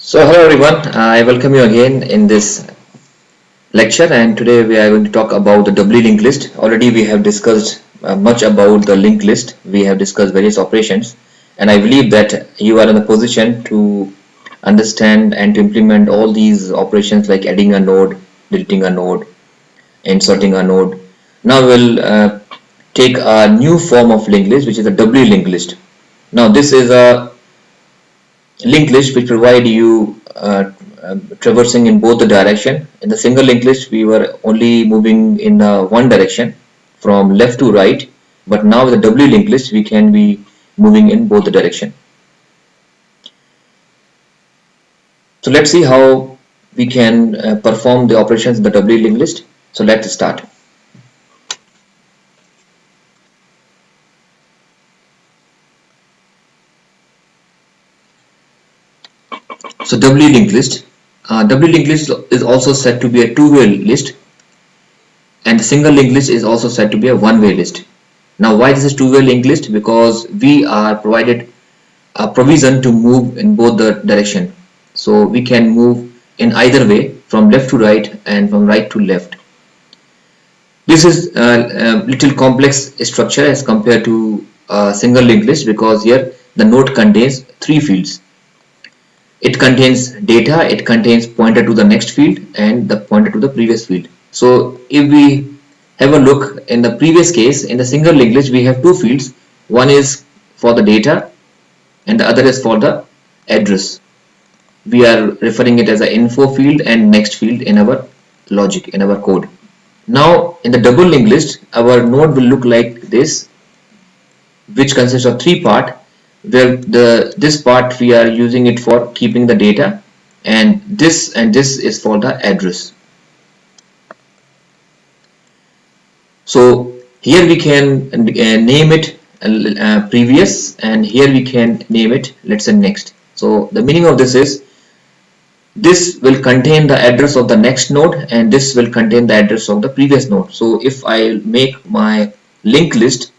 So hello everyone, I welcome you again in this lecture, and today we are going to talk about the doubly linked list. Already we have discussed much about the linked list. We have discussed various operations, and I believe that you are in a position to understand and to implement all these operations like adding a node, deleting a node, inserting a node. Now we'll take a new form of linked list, which is a doubly linked list. Now this is a linked list which provide you traversing in both the direction. In the single linked list we were only moving in one direction from left to right, but now with the doubly linked list we can be moving in both the direction. So let's see how we can perform the operations in the doubly linked list. So let's start. So doubly linked list. Doubly linked list is also said to be a two-way list, and the single linked list is also said to be a one-way list. Now why this is two-way linked list? Because we are provided a provision to move in both the direction. So we can move in either way, from left to right and from right to left. This is a little complex structure as compared to a single linked list, because here the node contains three fields. It contains data, it contains pointer to the next field and the pointer to the previous field. So if we have a look in the previous case, in the single linked list we have two fields. One is for the data and the other is for the address. We are referring it as an info field and next field in our logic, in our code. Now in the double linked list our node will look like this, which consists of three parts, where this part we are using it for keeping the data, and this is for the address. So here we can name it previous, and here we can name it, let's say, next. So the meaning of this is this will contain the address of the next node and this will contain the address of the previous node. So if I make my linked list,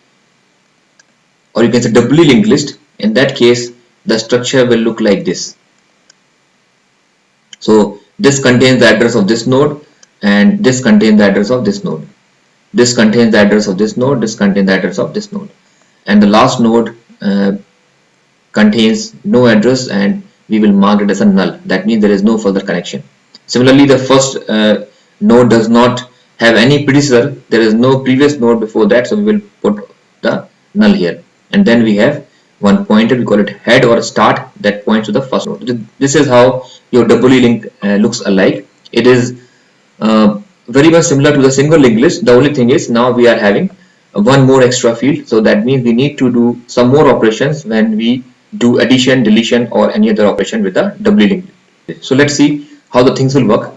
or you can say doubly linked list, in that case the structure will look like this. So this contains the address of this node and this contains the address of this node. This contains the address of this node, this contains the address of this node, and the last node contains no address, and we will mark it as a null. That means there is no further connection. Similarly, the first node does not have any predecessor, there is no previous node before that, so we will put the null here. And then we have one pointer, we call it head or start, that points to the first node. This is how your doubly linked looks alike. It is very much similar to the single linked list. The only thing is now we are having one more extra field, so that means we need to do some more operations when we do addition, deletion, or any other operation with the doubly linked list. So let's see how the things will work.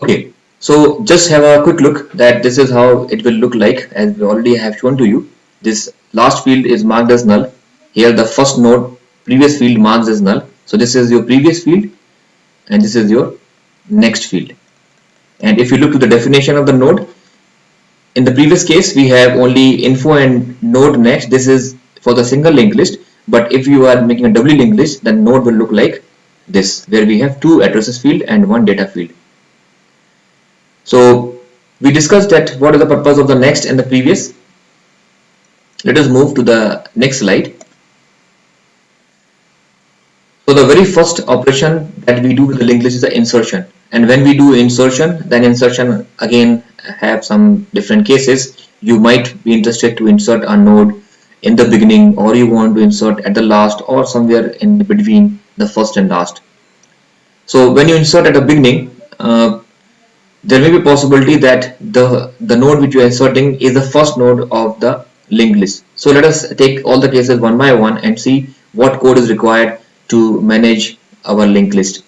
Okay, so just have a quick look that this is how it will look like, as we already have shown to you. This last field is marked as null. Here the first node previous field marks as null. So this is your previous field and this is your next field. And if you look to the definition of the node, in the previous case we have only info and node next. This is for the single linked list, but if you are making a doubly linked list, then node will look like this, where we have two addresses field and one data field. So we discussed that what is the purpose of the next and the previous. Let us move to the next slide. So the very first operation that we do with the linked list is the insertion. And when we do insertion, then insertion again have some different cases. You might be interested to insert a node in the beginning, or you want to insert at the last, or somewhere in between the first and last. So when you insert at the beginning, there may be a possibility that the node which you are inserting is the first node of the linked list. So let us take all the cases one by one and see what code is required to manage our linked list.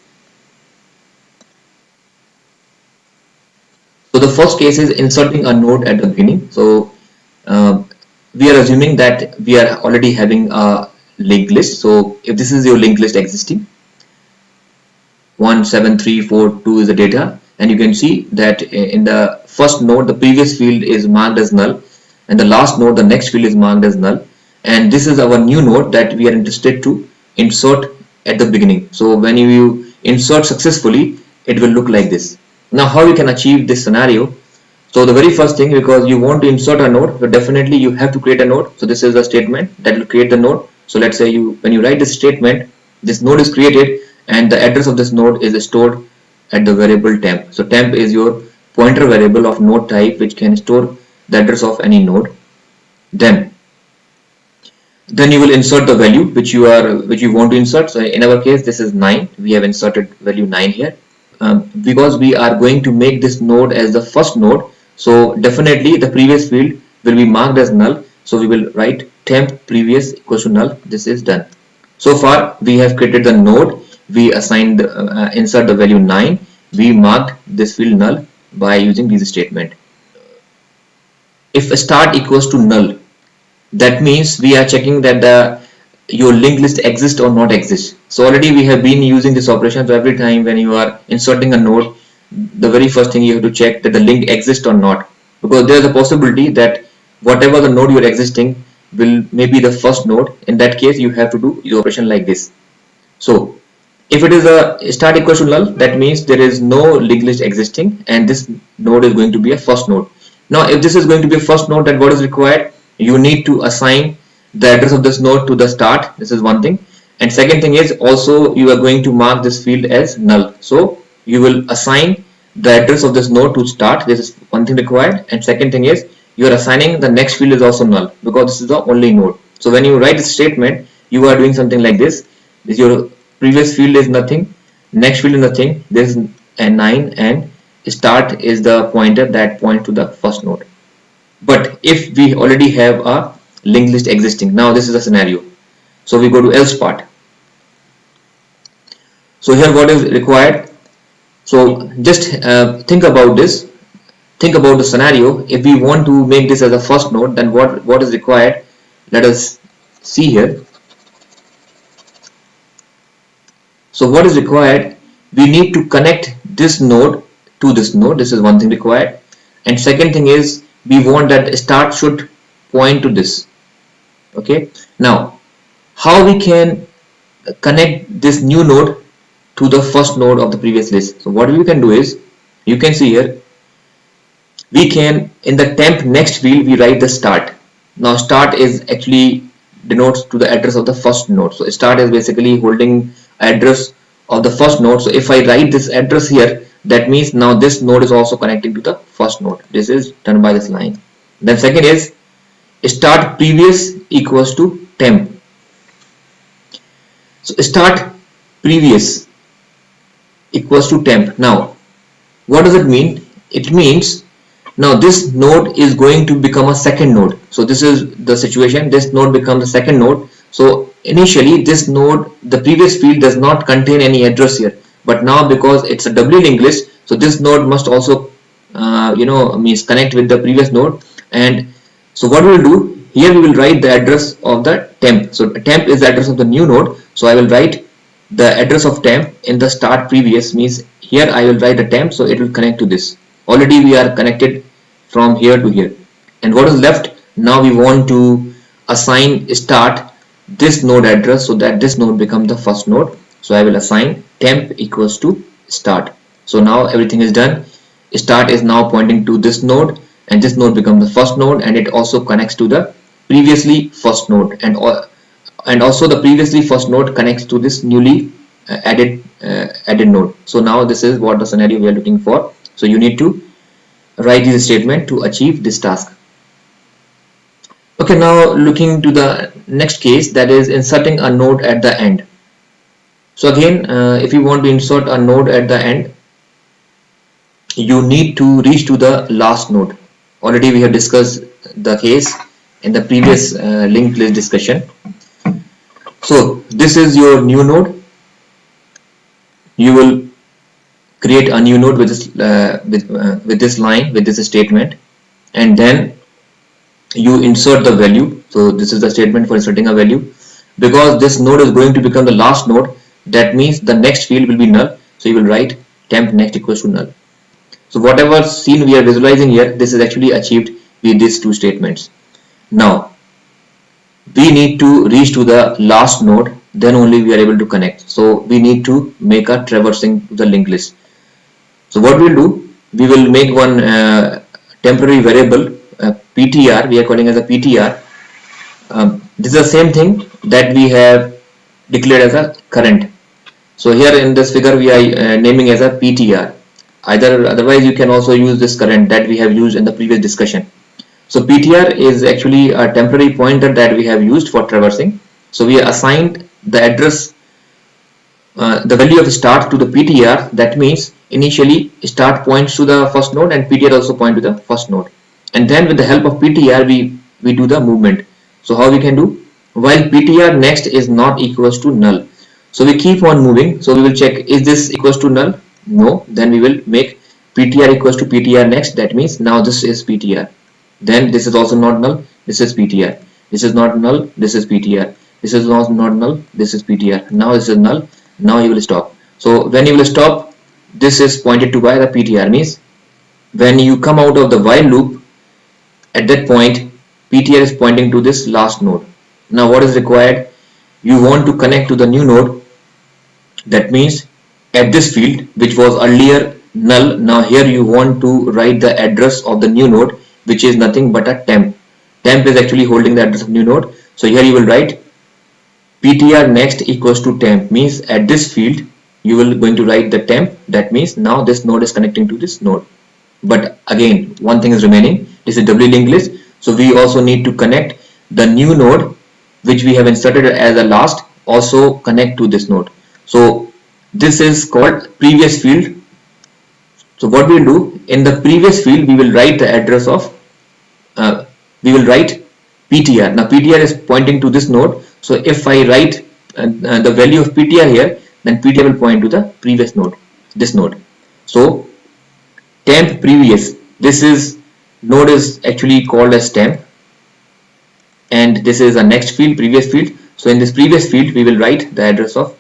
So the first case is inserting a node at the beginning. So we are assuming that we are already having a linked list. So if this is your linked list existing, 1, 7, 3, 4, 2 is the data, and you can see that in the first node the previous field is marked as null, and the last node the next field is marked as null. and this is our new node that we are interested to insert at the beginning. So when you insert successfully, it will look like this. Now how we can achieve this scenario? So the very first thing, because you want to insert a node, so definitely you have to create a node. So this is a statement that will create the node. So let's say when you write this statement, this node is created and the address of this node is stored at the variable temp. So temp is your pointer variable of node type which can store the address of any node. Then you will insert the value which you want to insert. So in our case this is 9. We have inserted value 9 here. Because we are going to make this node as the first node, so definitely the previous field will be marked as null. So we will write temp previous equals to null. This is done. So far we have created the node, we assigned insert the value 9, we marked this field null by using this statement. If start equals to null, that means we are checking that your linked list exists or not exists. So already we have been using this operation. So every time when you are inserting a node, the very first thing you have to check that the link exists or not, because there is a possibility that whatever the node you are existing will maybe the first node. In that case you have to do the operation like this. So if it is a start equals to null, that means there is no linked list existing and this node is going to be a first node. Now if this is going to be a first node, then what is required? You need to assign the address of this node to the start. This is one thing. And second thing is also you are going to mark this field as null. So you will assign the address of this node to start. This is one thing required. And second thing is you are assigning the next field is also null because this is the only node. So when you write this statement, you are doing something like this. Your previous field is nothing, next field is nothing. This is a 9 and start is the pointer that points to the first node. But if we already have a linked list existing, now this is a scenario. So we go to else part. So here what is required? So just think about this. Think about the scenario. If we want to make this as a first node, then what is required? Let us see here. So what is required? We need to connect this node to this node. This is one thing required. And second thing is we want that start should point to this. Okay, now how we can connect this new node to the first node of the previous list? So what we can do is, you can see here, we can in the temp next field we write the start. Now start is actually denotes to the address of the first node. So start is basically holding address of the first node. So if I write this address here, that means now this node is also connecting to the first node. This is done by this line. Then second is start previous equals to temp. So start previous equals to temp. Now what does it mean? It means now this node is going to become a second node. So this is the situation. This node becomes the second node. So initially this node, the previous field does not contain any address here. But now because it's a doubly linked list, so this node must also means connect with the previous node. And so what we will do here, we will write the address of the temp. So temp is the address of the new node. So I will write the address of temp in the start previous, means here I will write the temp, so it will connect to this. Already we are connected from here to here. And what is left? Now we want to assign start this node address so that this node becomes the first node. So I will assign temp equals to start. So now everything is done. Start is now pointing to this node and this node becomes the first node, and it also connects to the previously first node, and also the previously first node connects to this newly added node. So now this is what the scenario we are looking for. So you need to write this statement to achieve this task. Okay, now looking to the next case, that is inserting a node at the end. So again, if you want to insert a node at the end, you need to reach to the last node. Already we have discussed the case in the previous linked list discussion. So this is your new node. You will create a new node with this this line, with this statement, and then you insert the value. So this is the statement for inserting a value. Because this node is going to become the last node, that means the next field will be null. So you will write temp next equals to null. So whatever scene we are visualizing here, this is actually achieved with these two statements. Now we need to reach to the last node, then only we are able to connect. So we need to make a traversing to the linked list. So what we'll do, we will make one temporary variable PTR, we are calling as a PTR. This is the same thing that we have declared as a current. So here in this figure we are naming as a PTR. Otherwise you can also use this current that we have used in the previous discussion. So PTR is actually a temporary pointer that we have used for traversing. So we assigned the address, the value of start to the PTR. That means initially start points to the first node and PTR also point to the first node. And then with the help of PTR we do the movement. So how we can do? While PTR next is not equals to null. So we keep on moving. So we will check, is this equals to null? No. Then we will make PTR equals to PTR next. That means now this is PTR. Then this is also not null, this is PTR. This is not null, this is PTR. This is not null, this is PTR. Now this is null, now you will stop. So when you will stop, this is pointed to by the PTR, means when you come out of the while loop, at that point PTR is pointing to this last node. Now what is required? You want to connect to the new node. That means at this field which was earlier null, now here you want to write the address of the new node, which is nothing but a temp. Temp is actually holding the address of new node. So here you will write PTR next equals to temp, means at this field you will going to write the temp. That means now this node is connecting to this node. But again, one thing is remaining. This is W linked list. So we also need to connect the new node which we have inserted as a last, also connect to this node. So this is called previous field. So what we will do, in the previous field we will write the address of we will write PTR. Now PTR is pointing to this node. So if I write the value of PTR here, then PTR will point to the previous node, this node. So temp previous, this is node is actually called as temp, and this is a next field, previous field. So in this previous field we will write the address of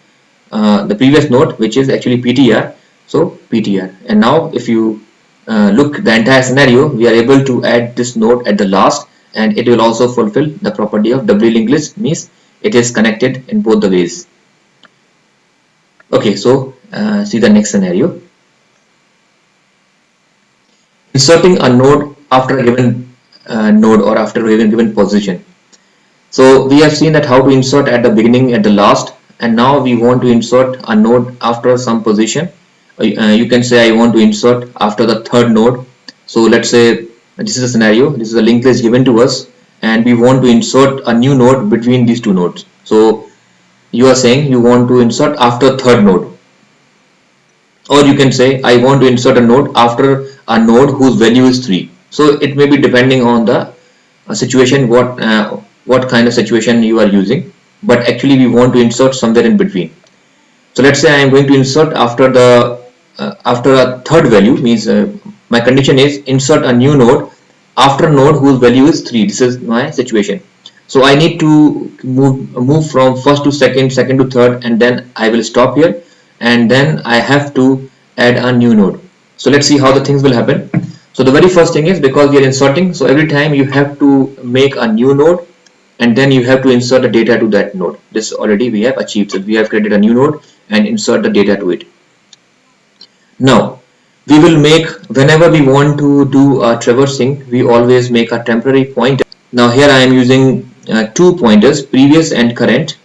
the previous node, which is actually PTR. So PTR. And now if you look the entire scenario, we are able to add this node at the last, and it will also fulfill the property of W linked list, means it is connected in both the ways. Okay, so see the next scenario. Inserting a node after a given node or after a given position. So we have seen that how to insert at the beginning, at the last, and now we want to insert a node after some position. You can say I want to insert after the third node. So let's say this is a scenario, this is a linked list given to us, and we want to insert a new node between these two nodes. So you are saying you want to insert after third node, or you can say I want to insert a node after a node whose value is 3. So it may be depending on the situation, what kind of situation you are using, but actually we want to insert somewhere in between. So let's say I am going to insert after the after a third value, means my condition is insert a new node after node whose value is 3. This is my situation. So I need to move from first to second, second to third, and then I will stop here, and then I have to add a new node. So let's see how the things will happen. So the very first thing is, because we are inserting, so every time you have to make a new node, and then you have to insert the data to that node. This already we have achieved. So we have created a new node and insert the data to it. Now we will make, whenever we want to do a traversing, we always make a temporary pointer. Now here I am using 2 pointers, previous and current.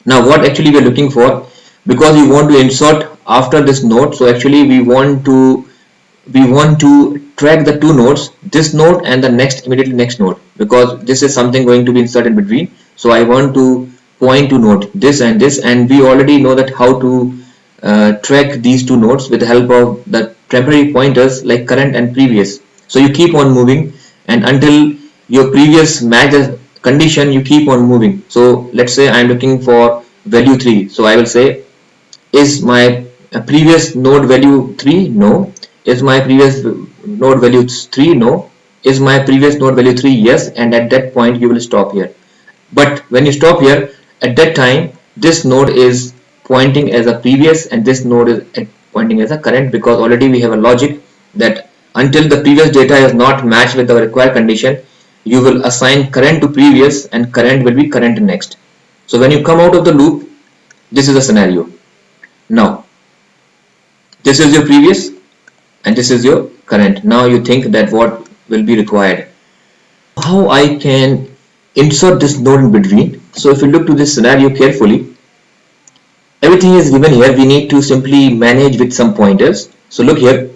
Now what actually we are looking for, because we want to insert after this node, so actually we want to track the two nodes, this node and the next immediately next node, because this is something going to be inserted in between. So I want to point to node this and this, and we already know that how to track these two nodes with the help of the temporary pointers like current and previous. So you keep on moving, and until your previous match the condition, you keep on moving. So let's say I am looking for value 3. So I will say, is my previous node value 3? No. Is my previous node value 3? No. Is my previous node value 3? Yes. And at that point you will stop here. But when you stop here, at that time this node is pointing as a previous and this node is pointing as a current, because already we have a logic that until the previous data is not matched with the required condition, you will assign current to previous and current will be current next. So when you come out of the loop, this is the scenario. Now this is your previous and this is your current. Now you think that what will be required, how I can insert this node in between. So if you look to this scenario carefully, everything is given here. We need to simply manage with some pointers. So look here,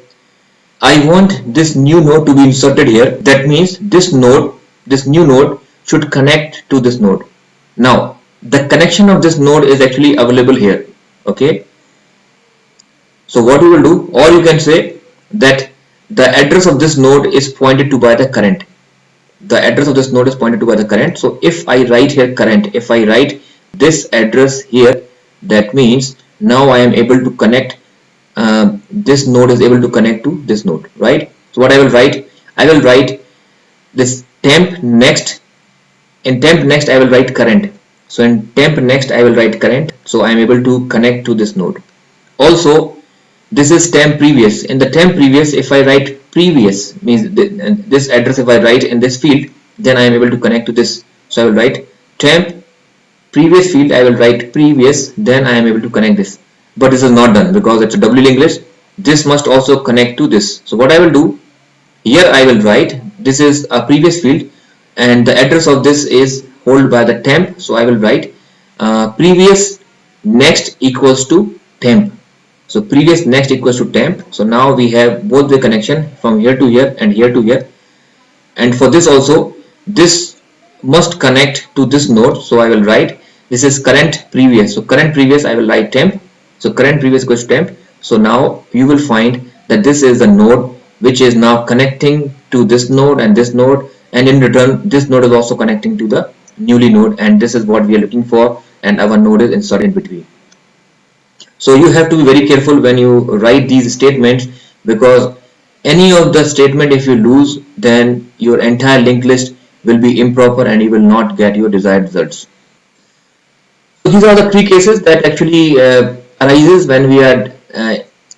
I want this new node to be inserted here. That means this new node should connect to this node. Now the connection of this node is actually available here. Okay, so what you will do, or you can say that the address of this node is pointed to by the current. The address of this node is pointed to by the current. So if I write here current, if I write this address here, that means now I am able to connect, this node is able to connect to this node, right? So what I will write this temp next. In temp next I will write current. So in temp next I will write current. So I am able to connect to this node. Also this is temp previous. In the temp previous, if I write previous, means this address, if I write in this field, then I am able to connect to this. So I will write temp previous field, I will write previous, then I am able to connect this. But this is not done because it's a WLink list. This must also connect to this. So what I will do, here I will write, this is a previous field and the address of this is held by the temp. So I will write previous next equals to temp. So previous next equals to temp. So now we have both the connection from here to here and here to here. And for this also, this must connect to this node. So I will write, this is current previous. So current previous I will write temp. So current previous equals to temp. So now you will find that this is the node which is now connecting to this node and this node. And in return, this node is also connecting to the newly node. And this is what we are looking for. And our node is inserted in between. So you have to be very careful when you write these statements, because any of the statement if you lose, then your entire linked list will be improper and you will not get your desired results. So these are the three cases that actually arises when we are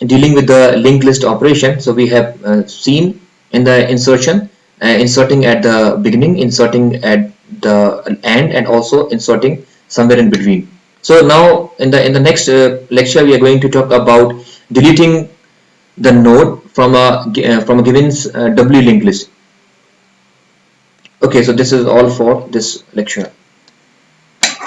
dealing with the linked list operation. So we have seen in the insertion, inserting at the beginning, inserting at the end, and also inserting somewhere in between. So now in the next lecture we are going to talk about deleting the node from a given WLink list. Okay, so this is all for this lecture.